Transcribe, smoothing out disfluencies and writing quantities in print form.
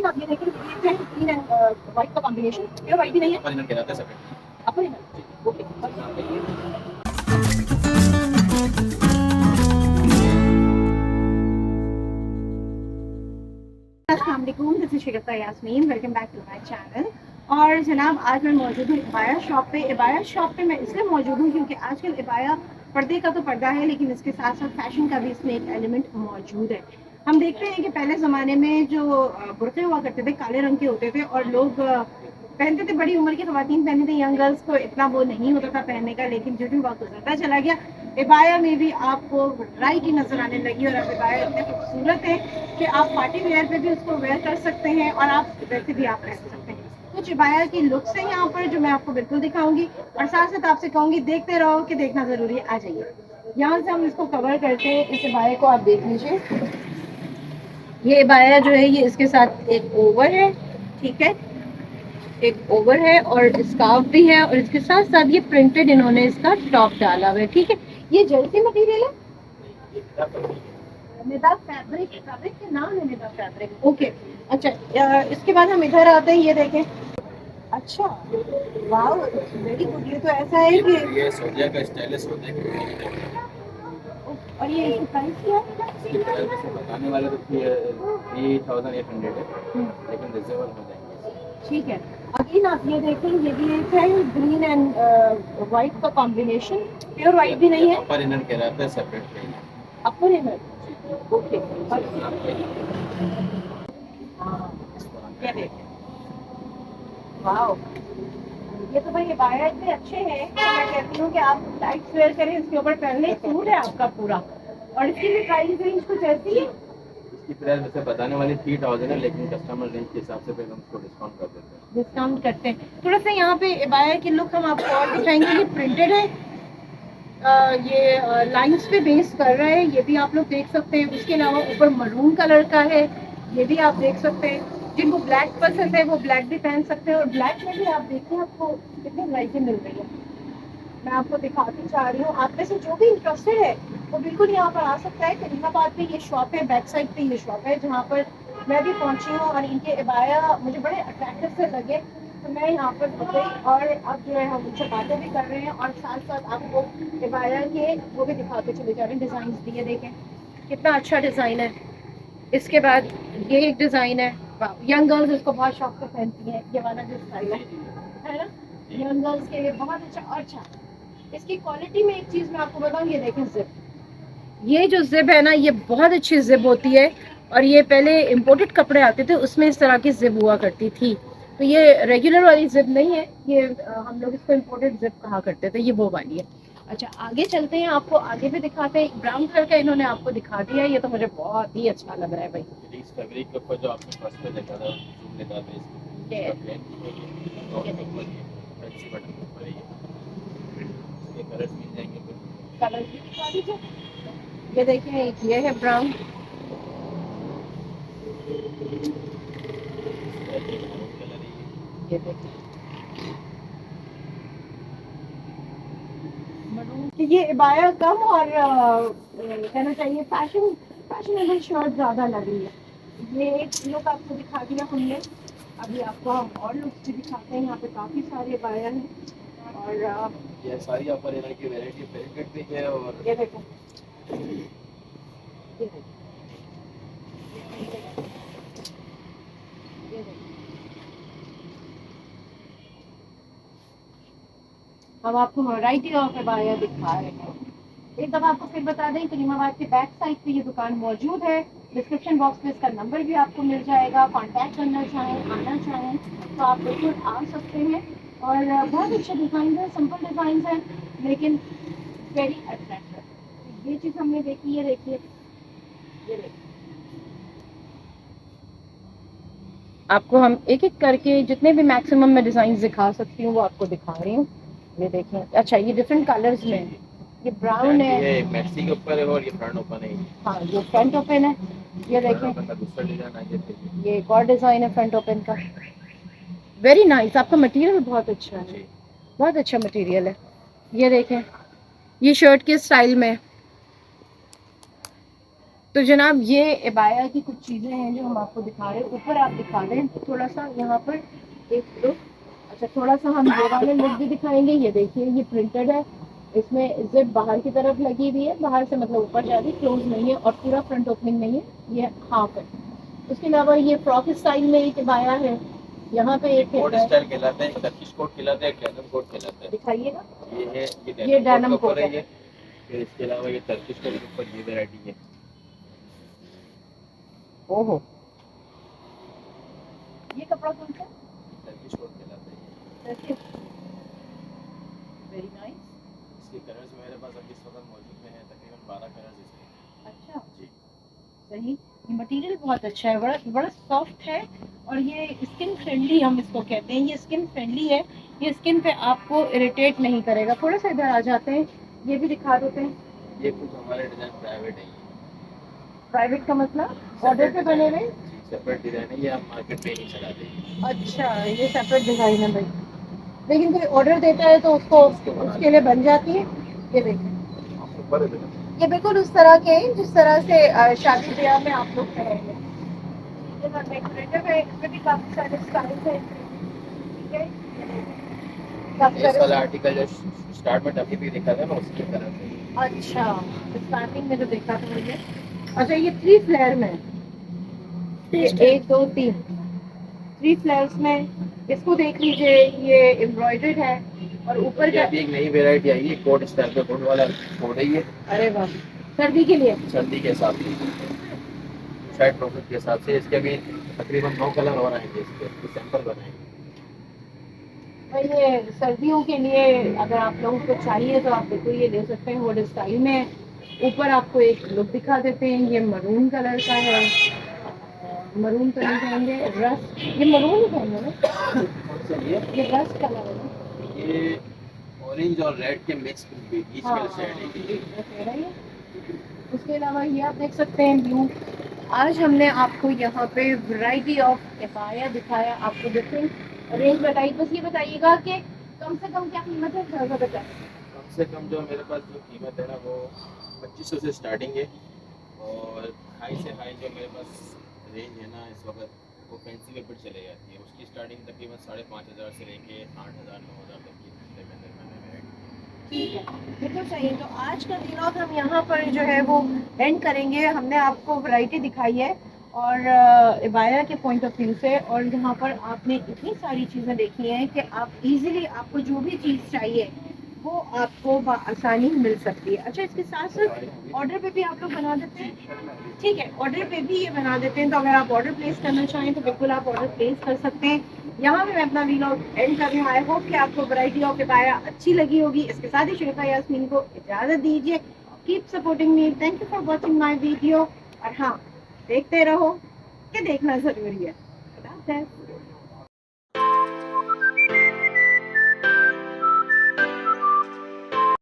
आप ये देखें, ग्रीन एंड व्हाइट का कॉम्बिनेशन, प्योर व्हाइट भी नहीं है, अपर इनर। ओके, अस्सलाम वालेकुम, this is Shagufta Yasmin, welcome back to my channel. और जनाब, आज मैं मौजूद हूँ इबाया शॉप पे। इबाया शॉप पे मैं इसलिए मौजूद हूँ क्योंकि आजकल इबाया पर्दे का तो पर्दा है, लेकिन इसके साथ साथ फैशन का भी इसमें एक एलिमेंट मौजूद है। हम देखते हैं कि पहले ज़माने में जो बुर्के हुआ करते थे काले रंग के होते थे, और लोग पहनते थे, बड़ी उम्र की खवातीन पहनते थे, यंग गर्ल्स को इतना वो नहीं होता था पहनने का, लेकिन जो भी वक्त गुजरता चला गया, इबाया में भी आपको वैरायटी नजर आने लगी। और अब इबाया इतने खूबसूरत है कि आप पार्टी वेयर पे भी उसको वेयर कर सकते हैं, और आप वैसे भी आप पहन सकते हैं। कुछ इबाया की लुक्स है यहाँ पर जो मैं आपको बिल्कुल दिखाऊंगी, और साथ साथ आपसे कहूंगी देखते रहो, कि देखना जरूरी है। आ जाइए, यहाँ से हम इसको कवर करते हैं। इस इबाया को आप देख लीजिए, ये इबाया जो है, ये इसके साथ एक ओवर है, ठीक है, एक ओवर है और स्कार्फ भी है, और इसके साथ साथ ये प्रिंटेड इन्होंने इसका टॉप डाला हुआ है, ठीक है। ये जर्सी मटेरियल है, निदा फैब्रिक, फैब्रिक के नाम है निदा फैब्रिक, ओके। अच्छा, इसके बाद हम इधर आते हैं, ये देखें। अच्छा, वाह, वेरी गुड। ये तो ऐसा है कि ये सोडिया का स्टाइलिश होता है। और ये इसकी प्राइस क्या है? इसकी प्राइस जैसे बताने वाले तो 3800 है, लेकिन रिजनेबल हो जाएंगे। ठीक है। अगेन आप ये देखें, ये भी एक है ग्रीन एंड व्हाइट का कॉम्बिनेशन, प्योर व्हाइट भी नहीं है, अपर इनर कहलाता है, सेपरेट नहीं है। Upper inner, okay. ये देखें, वाह, ये तो भाई बाया इतने अच्छे हैं कि मैं कहती हूँ कि आप टाइट वेयर करें, इसके ऊपर पहले सूट है आपका पूरा। और इसकी भी प्राइस रेंज कुछ ऐसी है? इसकी प्राइस वैसे बताने वाली 3000 है, लेकिन कस्टमर रेंज के हिसाब से फिर हम उसको डिस्काउंट कर देते हैं। डिस्काउंट करते हैं थोड़ा सा। यहाँ पे बाया की लुक हम आपको और दिखाएंगे। ये प्रिंटेड है, ये लाइंस पे बेस कर रहा है, ये भी आप लोग देख सकते हैं। उसके अलावा ऊपर मरून कलर का है, ये भी आप देख सकते हैं। जिनको ब्लैक पसंद है वो ब्लैक भी पहन सकते हैं, और ब्लैक में भी आप देखिए आपको कितनी वैरायटी मिल रही है। मैं आपको दिखाती चाह रही हूँ, आप में से जो भी इंटरेस्टेड है वो बिल्कुल यहाँ पर आ सकता है। करीमाबाद पे ये शॉप है, बैक साइड पे ये शॉप है जहाँ पर मैं भी पहुंची हूँ, और इनके इबाया मुझे बड़े अट्रैक्टिव से लगे, तो मैं यहाँ पर गई। और अब जो है हम उनसे बातें भी कर रहे हैं, और साथ साथ आपको इबाया के वो भी दिखाते चले जा रहे हैं। डिजाइन दिए देखें, कितना अच्छा डिजाइन है। इसके बाद ये एक डिजाइन है, यंग गर्ल्स इसको बहुत शौक से पहनती हैं, ये वाला जो स्टाइल है ना, यंग गर्ल्स के लिए बहुत अच्छा। और अच्छा, इसकी क्वालिटी में एक चीज मैं आपको बताऊं, ये देखें जिप, ये जो जिप है ना, ये बहुत अच्छी जिप होती है। और ये पहले इम्पोर्टेड कपड़े आते थे, उसमें इस तरह की जिप हुआ करती थी, तो ये रेगुलर वाली जिप नहीं है, ये हम लोग इसको इम्पोर्टेड जिप कहा करते थे, ये वो वाली है। अच्छा, आगे चलते हैं, आपको आगे भी दिखाते हैं। ब्राउन कलर का इन्होंने आपको दिखा दिया है, ये तो मुझे बहुत ही अच्छा लग रहा है भाई। इस फैब्रिक के ऊपर जो आपने फर्स्ट पे देखा था, जूम लेता था इसका ये प्लेन और ऊपर ये फैंसी बटन के ऊपर है ये। इसके कलर्स मिल जाएंगे फिर। कलर भी दिखा दीजिए। ये देखें, एक ये है ब्राउन, कलर है ये देखें मरून। ये इबाया कम और कहना चाहिए फैशन, फैशनेबल शर्ट ज्यादा लग रही है। ये एक लुक आपको दिखा दिया हमने, अभी आपको हम और लुक्स भी दिखाते हैं। यहाँ पे काफी सारे इबाया हैं, और ये सारी अपर इनर की वैरायटी प्रिंटेड भी है। और ये देखो, ये देखो, ये देखो। हम आपको वैरायटी ऑफ इबाया दिखा रहे हैं। एक दफा आपको फिर बता दें, करीमाबाद के बैक साइड पे ये दुकान मौजूद है। डिस्क्रिप्शन बॉक्स में इसका नंबर भी आपको मिल जाएगा। कांटेक्ट करना चाहें, आना चाहें तो आप बिल्कुल आ सकते हैं। और बहुत अच्छे डिज़ाइन है, सिंपल डिज़ाइन है, लेकिन वेरी अट्रैक्टिव। ये चीज़ हमने देखी है, देखिए, ये देखिए, आपको हम एक एक करके जितने भी मैक्सिमम मैं डिज़ाइन दिखा सकती हूँ वो आपको दिखा रही हूँ। ये देखें, अच्छा, ये डिफरेंट कलर्स में है। ये ब्राउन है, ये मैक्सी के ऊपर है और ये फ्रंट ओपन है। हाँ, ये फ्रंट ओपन है, ये फ्रंट देखें, ओपन का दूसरा डिजाइन आ गया। ये एक और डिजाइन है फ्रंट ओपन का। वेरी नाइस, आपका मटेरियल बहुत अच्छा है, बहुत अच्छा मटेरियल है। ये देखें, ये शर्ट के स्टाइल में, तो जनाब ये इबाया की कुछ चीज़ें हैं जो हम आपको दिखा रहे हैं। ऊपर आप दिखा दें थोड़ा सा यहाँ पर एक लुक। अच्छा थोड़ा सा हम ये वाले लुक भी दिखाएंगे। ये देखिए ये प्रिंटेड है, इसमें जिप बाहर की तरफ लगी हुई है, बाहर से मतलब ऊपर जा रही, क्लोज नहीं है और पूरा फ्रंट ओपनिंग नहीं है, ये हाफ है। उसके अलावा ये फ्रॉक स्टाइल में एक इबाया है, यहाँ पे एक कोट है। स्टाइल कहलाता है, टर्किश कोट कहलाता है, डेनिम कोट कहलाता है। दिखाइएगा। ये है, ये ये डेनिम डेनिम कोट के कोट ऊपर है है। ये। फिर इसके अलावा ये टर्किश कोट के ऊपर ये वैरायटी है। ओहो, ये कपड़ा कौन सा? टर्किश कोट कहलाता है ये। Very nice. इसके कलर्स मेरे पास अभी इस वक्त मौजूद में है, तकरीबन 12 कलर्स इसके। अच्छा जी। सही। ये मटेरियल बहुत अच्छा है, बड़ा बड़ा सॉफ्ट है और ये स्किन फ्रेंडली हम इसको कहते हैं। ये स्किन फ्रेंडली है, ये स्किन पे आपको इरिटेट नहीं करेगा। थोड़ा सा इधर आ जाते हैं, ये भी दिखा देते हैं। ये कुछ हमारे डिजाइन प्राइवेट है ये। प्राइवेट का मतलब ऑर्डर पे बने हुए? जी, सेपरेट डिजाइन है ये, आप मार्केट में नहीं चलाते हैं। अच्छा ये सेपरेट डिजाइन है भाई, लेकिन कोई ऑर्डर देता है तो उसको उसके लिए बन जाती है। ये देखिए ये बिल्कुल उस तरह के हैं जिस तरह से शादी ब्याह में आप लोग करेंगे। ये ना डेकोरेटिव है, इसमें भी काफी सारे स्टाइल है। ठीक है, काफी ये सारे। वाला आर्टिकल जो स्टार्ट में डब्ल्यू भी दिखा था ना, उसके तरह से। अच्छा स्टार्टिंग में जो देखा था मुझे। अच्छा ये 3 फ्लेयर में है। ये 1 2 3 3 फ्लेयर्स में। इसको देख लीजिए, ये एम्ब्रॉयडर्ड है और ऊपर ये का। अभी एक नई वैरायटी आई है, कोट स्टाइल पे, कोट वाला कोट है ये। अरे वाह, सर्दी के लिए। सर्दी के हिसाब से, शायद प्रॉफिट के हिसाब से इसके भी तकरीबन 9 कलर और आएंगे इसके, सैंपल बनाएंगे। भाई ये सर्दियों के लिए अगर आप लोगों को चाहिए तो आप बिल्कुल ये ले सकते हैं। वो स्टाइल में ऊपर आपको एक लुक दिखा देते हैं। ये मरून कलर का है, मरून तो नहीं कहेंगे, रस्ट, ये मरून ही कहेंगे ना, कौन सा ये रस्ट कलर है ना। ये ऑरेंज और रेड के मिक्स बीच हाँ में शेड है ये। कह रही है। उसके अलावा ये आप देख सकते हैं ब्लू। आज हमने आपको यहाँ पे वैरायटी ऑफ इबाया दिखाया, आपको डिफरेंट रेंज बताई। बस ये बताइएगा कि कम से कम क्या कीमत है, ज़्यादा बताएं। कम से कम जो मेरे पास जो कीमत है ना, वो 2500 से स्टार्टिंग है। और हाई से हाई जो मेरे पास रेंज है ना इस वक्त, वो फैंसी वेयर पर चले जाती है। उसकी स्टार्टिंग तकरीबन 5500 से लेके 8000 9000 तक की दरमियान ठीक है, बिल्कुल सही। तो आज का व्लॉग हम यहाँ पर जो है वो एंड करेंगे। हमने आपको वैरायटी दिखाई है और इबाया के पॉइंट ऑफ व्यू से, और यहाँ पर आपने इतनी सारी चीज़ें देखी हैं कि आप इजीली आपको जो भी चीज़ चाहिए वो आपको आसानी मिल सकती है। अच्छा इसके साथ साथ ऑर्डर पे भी आप लोग बना देते हैं? ठीक है, ऑर्डर पे भी ये बना देते हैं। तो अगर आप ऑर्डर प्लेस करना चाहें तो बिल्कुल आप ऑर्डर प्लेस कर सकते हैं। यहाँ पे मैं अपना व्लॉग एंड कर रही हूँ। आई होप कि आपको वैरायटी ऑफ इबाया अच्छी लगी होगी। इसके साथ ही शिल्पा यास्मीन को इजाज़त दीजिए। Keep supporting me, thank you for watching my video. और हाँ, देखते रहो कि देखना ज़रूरी है। खुदा हाफ़िज़।